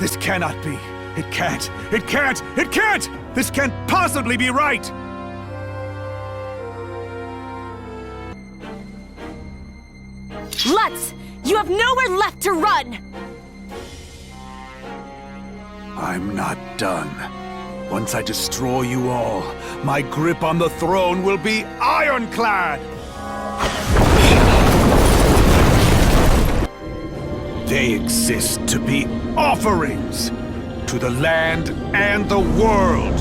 This cannot be. It can't. It can't. It can't! This can't possibly be right! Lutz! You have nowhere left to run! I'm not done. Once I destroy you all, my grip on the throne will be ironclad! They exist to be offerings to the land and the world.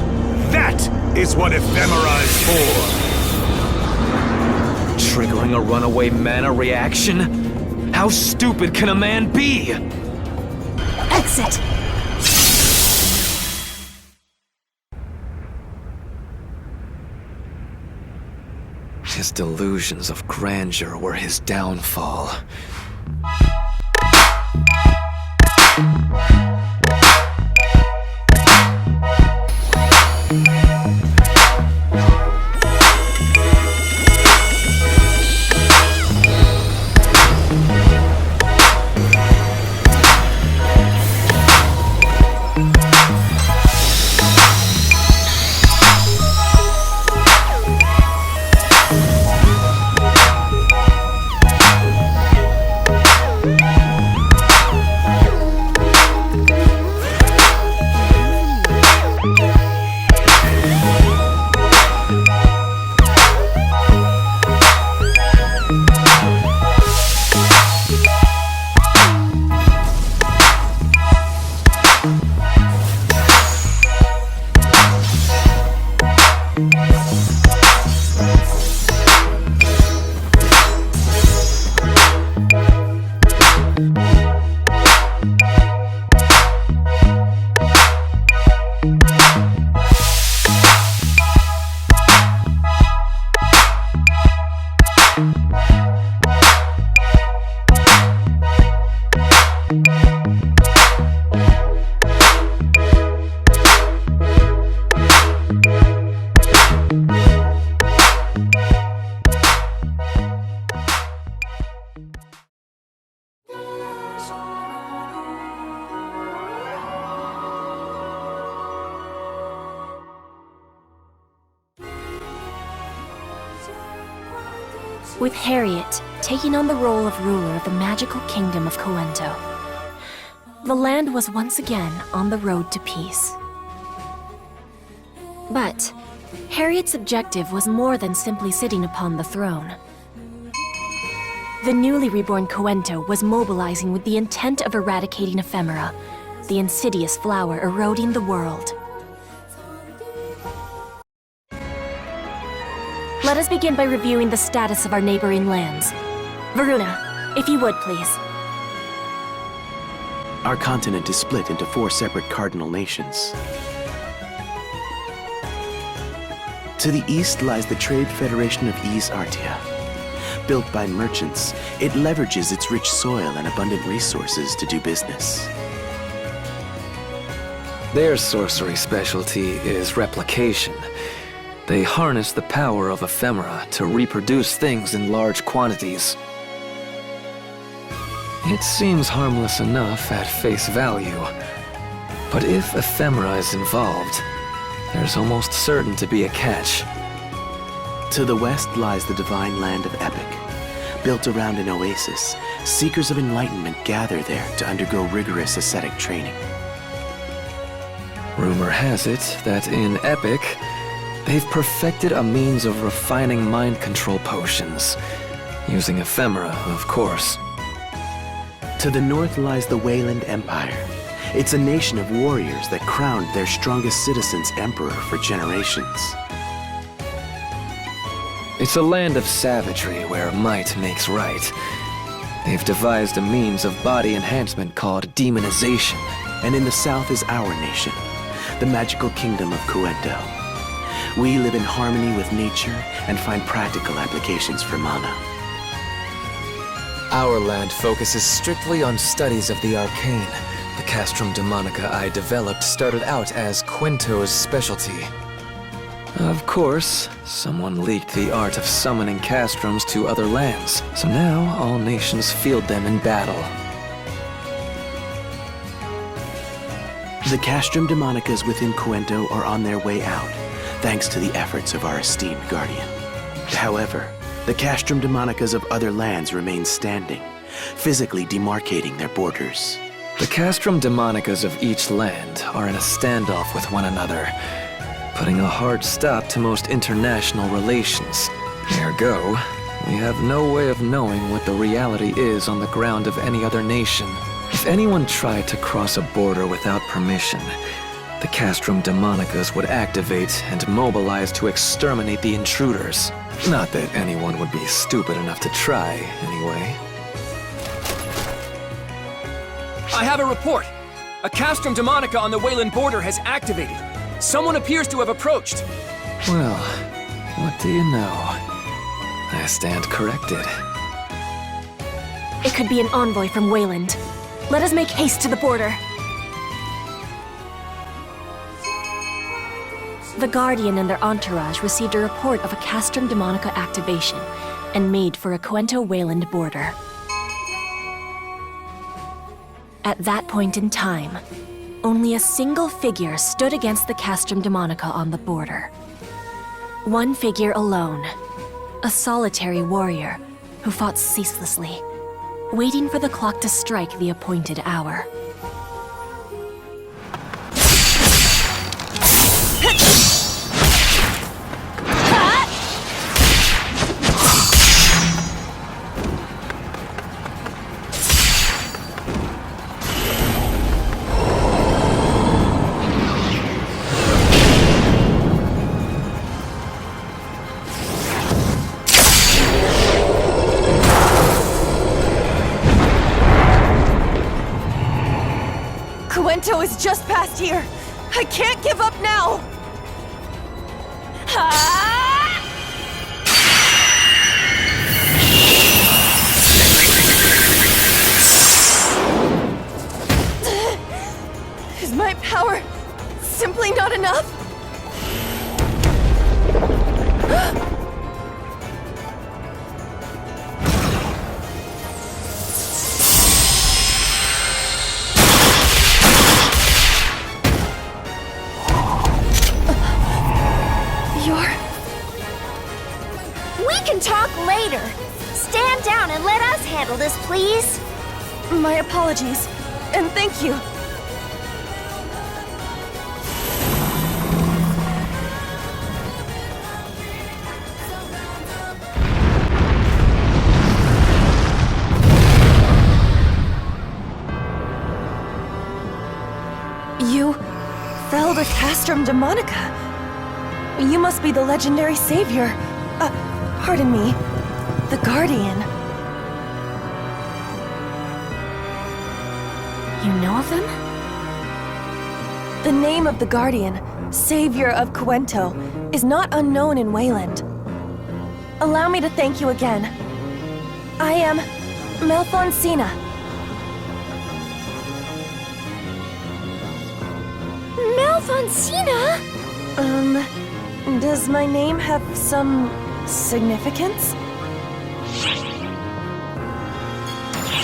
That is what ephemera is for. Triggering a runaway mana reaction? How stupid can a man be? Exit! His delusions of grandeur were his downfall. With Harriet taking on the role of ruler of the magical kingdom of Coento, the land was once again on the road to peace. But Harriet's objective was more than simply sitting upon the throne. The newly reborn Coento was mobilizing with the intent of eradicating ephemera, the insidious flower eroding the world. Let us begin by reviewing the status of our neighboring lands. Varuna, if you would, please. Our continent is split into 4 separate cardinal nations. To the east lies the Trade Federation of East Artia. Built by merchants, it leverages its rich soil and abundant resources to do business. Their sorcery specialty is replication. They harness the power of ephemera to reproduce things in large quantities. It seems harmless enough at face value, but if ephemera is involved, there's almost certain to be a catch. To the west lies the divine land of Epic. Built around an oasis, seekers of enlightenment gather there to undergo rigorous ascetic training. Rumor has it that in Epic, they've perfected a means of refining mind control potions, using ephemera, of course. To the north lies the Wayland Empire. It's a nation of warriors that crowned their strongest citizens emperor for generations. It's a land of savagery where might makes right. They've devised a means of body enhancement called demonization. And in the south is our nation, the magical kingdom of Coento. We live in harmony with nature and find practical applications for mana. Our land focuses strictly on studies of the arcane. The Castrum Demonica I developed started out as Quinto's specialty. Of course, someone leaked the art of summoning castrums to other lands, so now all nations field them in battle. The Castrum Demonicas within Cuento are on their way out, thanks to the efforts of our esteemed guardian. However, the Castrum Demonicas of other lands remain standing, physically demarcating their borders. The Castrum Demonicas of each land are in a standoff with one another, putting a hard stop to most international relations. Ergo, we have no way of knowing what the reality is on the ground of any other nation. If anyone tried to cross a border without permission, the Castrum Demonicas would activate and mobilize to exterminate the intruders. Not that anyone would be stupid enough to try, anyway. I have a report. A Castrum Demonica on the Wayland border has activated. Someone appears to have approached. Well, what do you know? I stand corrected. It could be an envoy from Wayland. Let us make haste to the border. The Guardian and their entourage received a report of a Castrum Demonica activation and made for a Cuento-Wayland border. At that point in time, only a single figure stood against the Castrum Demonica on the border. One figure alone, a solitary warrior who fought ceaselessly, waiting for the clock to strike the appointed hour. Cuento is just past here. I can't give up now. Ah! Is my power simply not enough? We can talk later. Stand down and let us handle this, please. My apologies, and thank you. You felled a Castrum Demonica. You must be the legendary savior. Pardon me. The Guardian. You know of them? The name of the Guardian, savior of Cuento, is not unknown in Wayland. Allow me to thank you again. I am Malfonsina. Malfonsina? Does my name have some significance?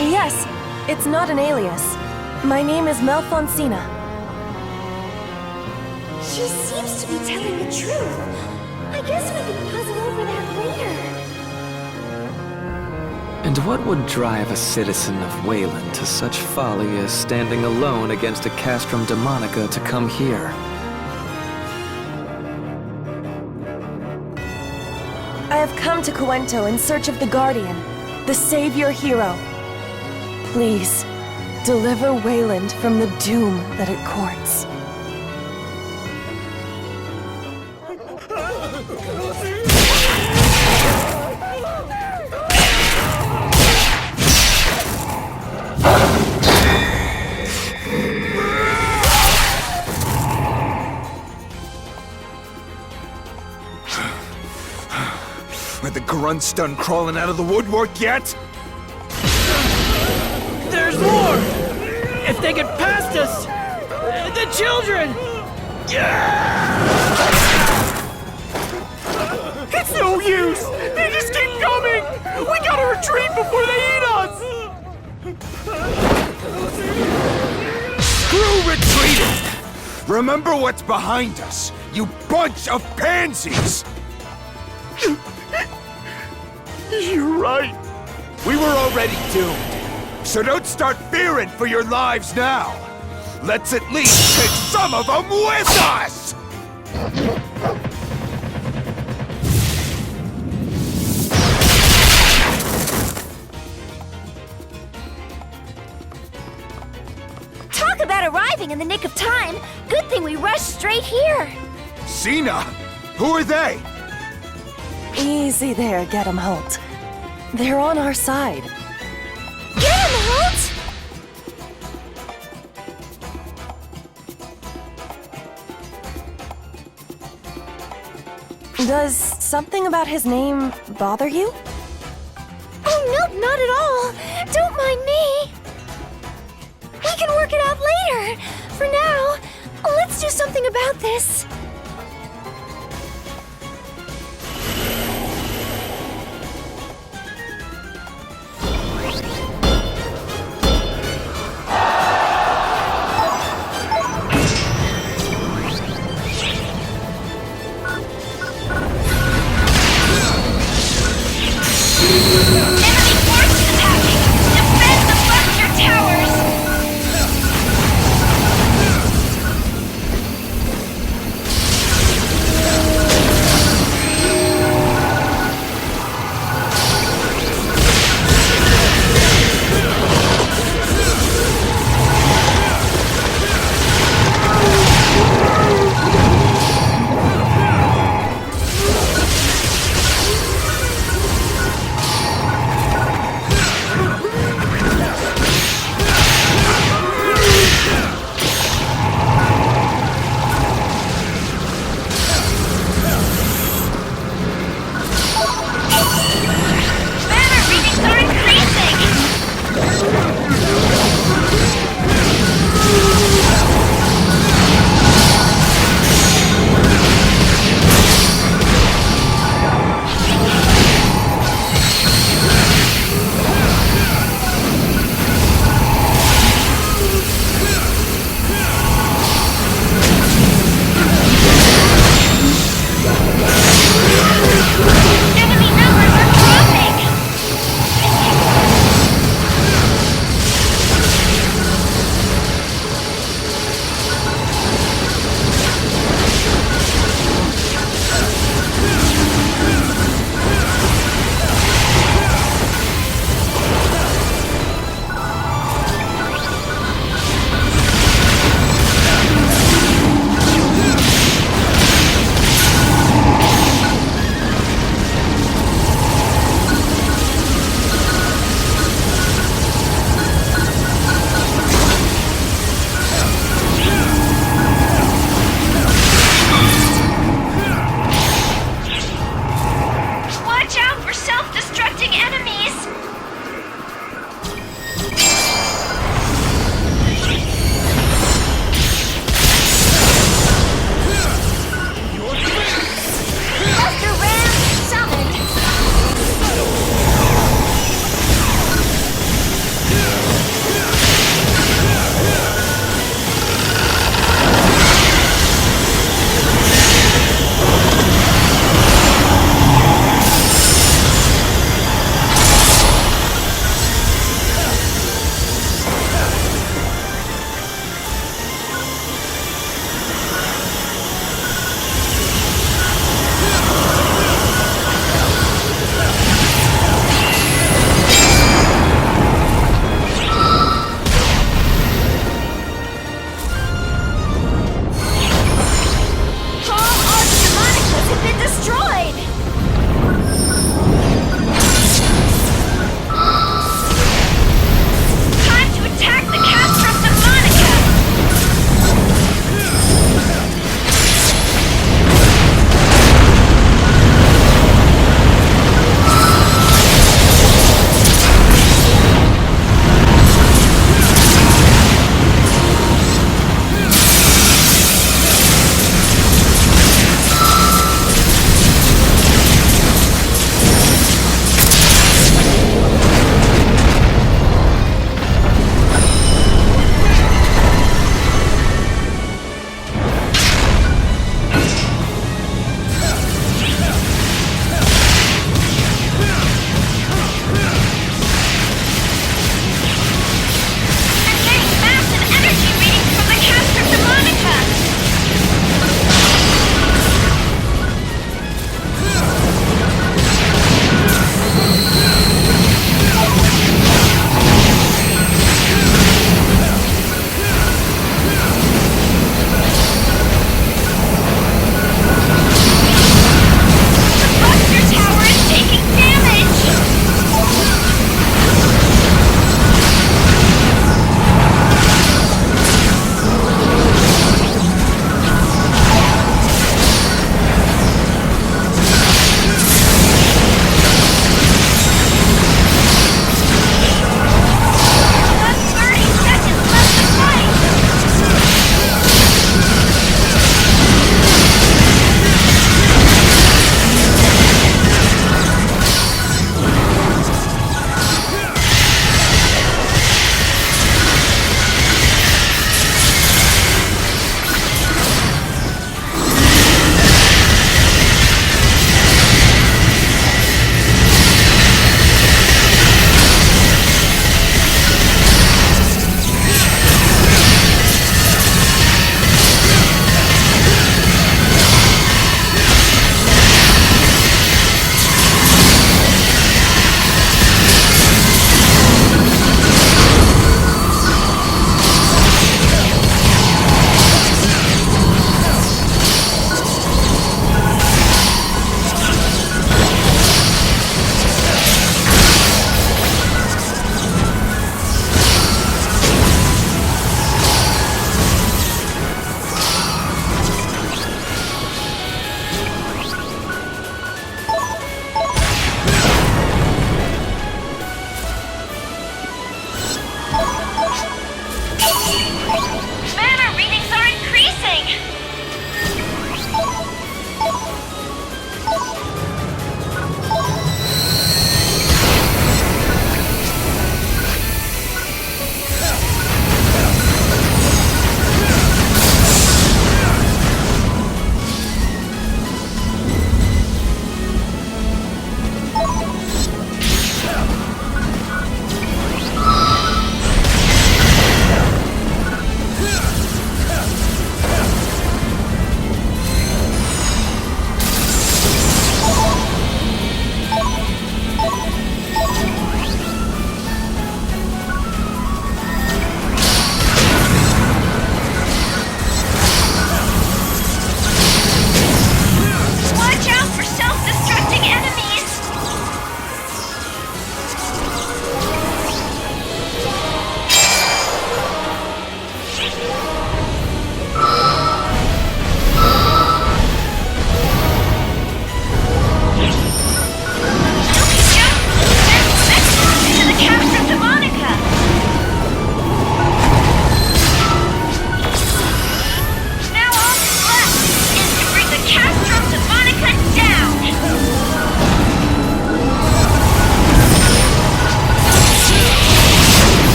Yes, it's not an alias. My name is Malfonsina. She seems to be telling the truth. I guess we can puzzle over that later. And what would drive a citizen of Wayland to such folly as standing alone against a Castrum Demonica to come here? I have come to Cuento in search of the Guardian, the savior hero. Please, deliver Wayland from the doom that it courts. Are the grunts done crawling out of the woodwork yet? There's more! If they get past us! The children! It's no use! They just keep coming! We gotta retreat before they eat us! Screw retreating! Remember what's behind us, you bunch of pansies! You're right. We were already doomed. So don't start fearing for your lives now. Let's at least take some of them with us! Talk about arriving in the nick of time. Good thing we rushed straight here. Cena? Who are they? Easy there, Get 'em Holt. They're on our side. Get him, Holt! Does something about his name bother you? Oh, no, not at all. Don't mind me. We can work it out later. For now, let's do something about this. Enemy forces attacking! Defend the Buster Towers!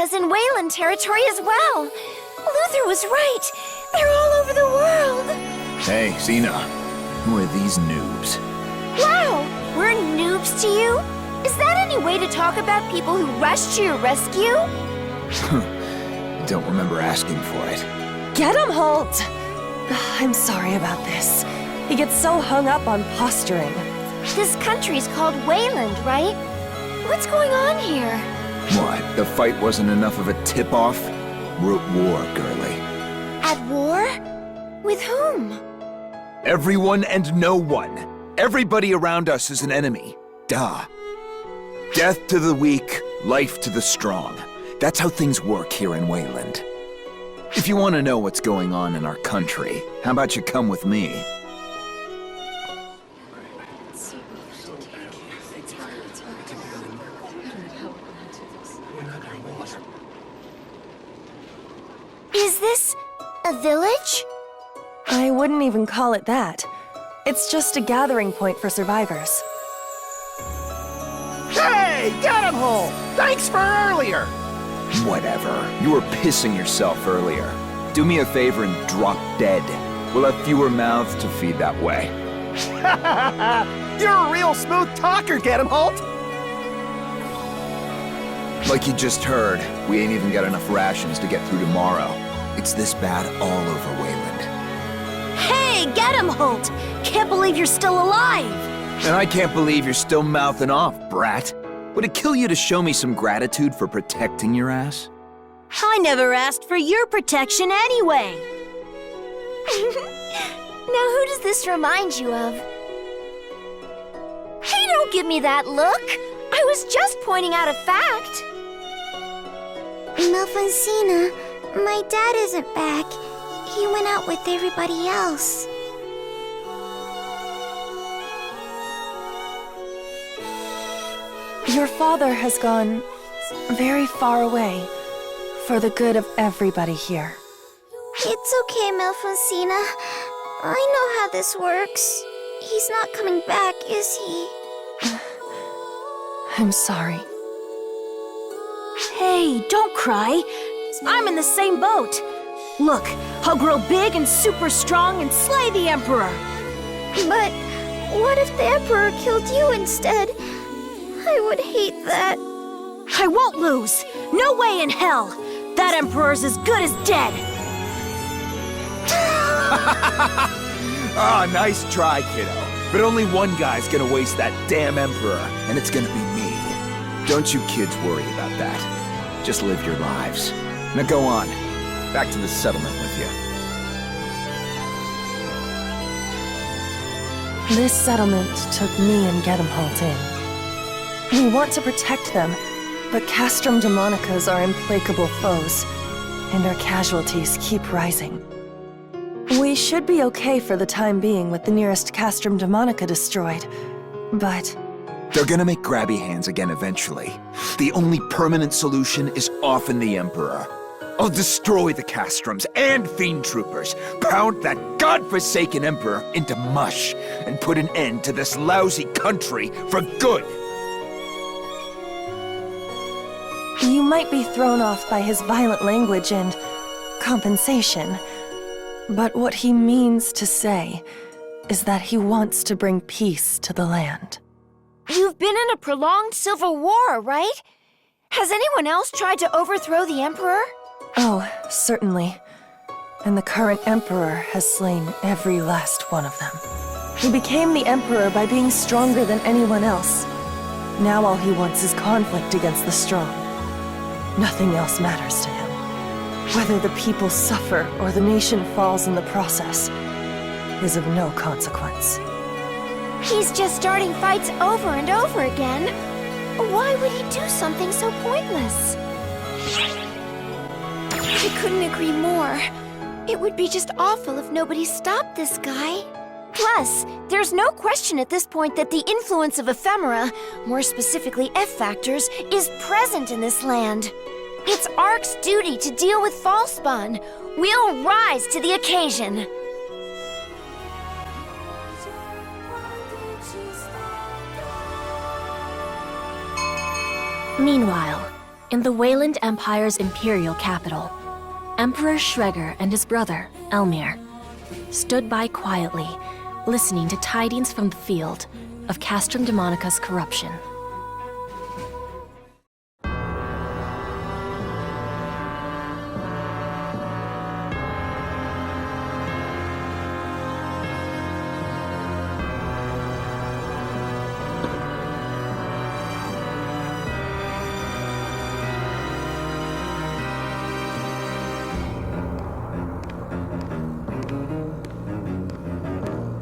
Demonicas in Wayland territory as well. Luther was right. They're all over the world. Hey, Xena. Who are these noobs? Wow, we're noobs to you? Is that any way to talk about people who rushed to your rescue? Don't remember asking for it. Get him, Holt! I'm sorry about this. He gets so hung up on posturing. This country's called Wayland, right? What's going on here? What, the fight wasn't enough of a tip-off? We're at war, girlie. At war? With whom? Everyone and no one. Everybody around us is an enemy. Duh. Death to the weak, life to the strong. That's how things work here in Wayland. If you want to know what's going on in our country, how about you come with me? Is this a village? I wouldn't even call it that. It's just a gathering point for survivors. Hey, get him, Hole! Thanks for earlier! Whatever. You were pissing yourself earlier. Do me a favor and drop dead. We'll have fewer mouths to feed that way. You're a real smooth talker, Get him, Holt! Like you just heard, we ain't even got enough rations to get through tomorrow. It's this bad all over Wayland. Hey, get him, Holt! Can't believe you're still alive! And I can't believe you're still mouthing off, brat. Would it kill you to show me some gratitude for protecting your ass? I never asked for your protection anyway. Now who does this remind you of? Hey, don't give me that look! I was just pointing out a fact. Melfonsina, my dad isn't back. He went out with everybody else. Your father has gone very far away for the good of everybody here. It's okay, Melfonsina. I know how this works. He's not coming back, is he? I'm sorry. Hey, don't cry. I'm in the same boat. Look, I'll grow big and super strong and slay the Emperor. But what if the Emperor killed you instead? I would hate that. I won't lose. No way in hell. That Emperor's as good as dead. Ah, nice try, kiddo. But only one guy's gonna waste that damn Emperor, and it's gonna be me. Don't you kids worry about that. Just live your lives. Now go on. Back to the settlement with you. This settlement took me and Gedemholt in. We want to protect them, but Castrum Demonicas are implacable foes, and our casualties keep rising. We should be okay for the time being with the nearest Castrum Demonica destroyed, but... They're gonna make grabby hands again eventually. The only permanent solution is often the Emperor. I'll destroy the Castrums and Fiend Troopers, pound that godforsaken Emperor into mush, and put an end to this lousy country for good. You might be thrown off by his violent language and compensation, but what he means to say is that he wants to bring peace to the land. You've been in a prolonged civil war, right? Has anyone else tried to overthrow the Emperor? Oh, certainly. And the current Emperor has slain every last one of them. He became the Emperor by being stronger than anyone else. Now all he wants is conflict against the strong. Nothing else matters to him. Whether the people suffer or the nation falls in the process is of no consequence. He's just starting fights over and over again. Why would he do something so pointless? I couldn't agree more. It would be just awful if nobody stopped this guy. Plus, there's no question at this point that the influence of ephemera, more specifically F-factors, is present in this land. It's ARC's duty to deal with Falspawn. We'll rise to the occasion. Meanwhile, In the Wayland Empire's imperial capital, Emperor Schreger and his brother, Elmir, stood by quietly, listening to tidings from the field of Castrum Demonica's corruption.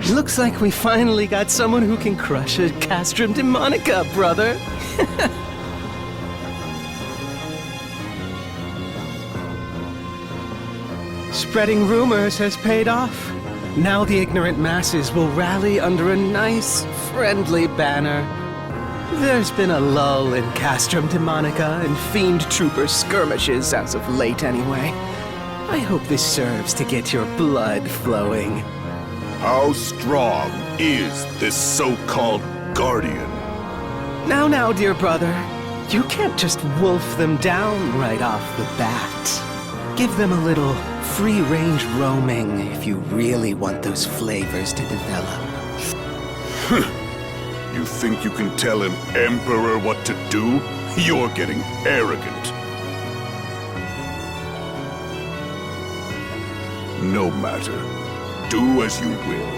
Looks like we finally got someone who can crush a Castrum Demonica, brother. Spreading rumors has paid off. Now the ignorant masses will rally under a nice, friendly banner. There's been a lull in Castrum Demonica and Fiend Trooper skirmishes as of late anyway. I hope this serves to get your blood flowing. How strong is this so-called Guardian? Now, dear brother. You can't just wolf them down right off the bat. Give them a little free-range roaming if you really want those flavors to develop. You think you can tell an Emperor what to do? You're getting arrogant. No matter. Do as you will.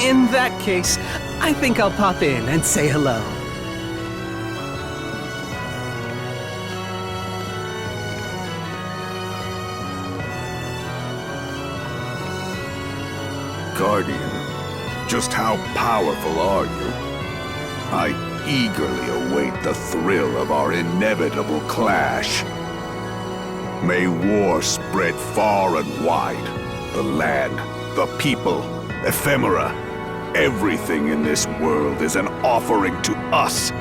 In that case, I think I'll pop in and say hello. Guardian, just how powerful are you? I eagerly await the thrill of our inevitable clash. May war spread far and wide. The land, the people, ephemera. Everything in this world is an offering to us,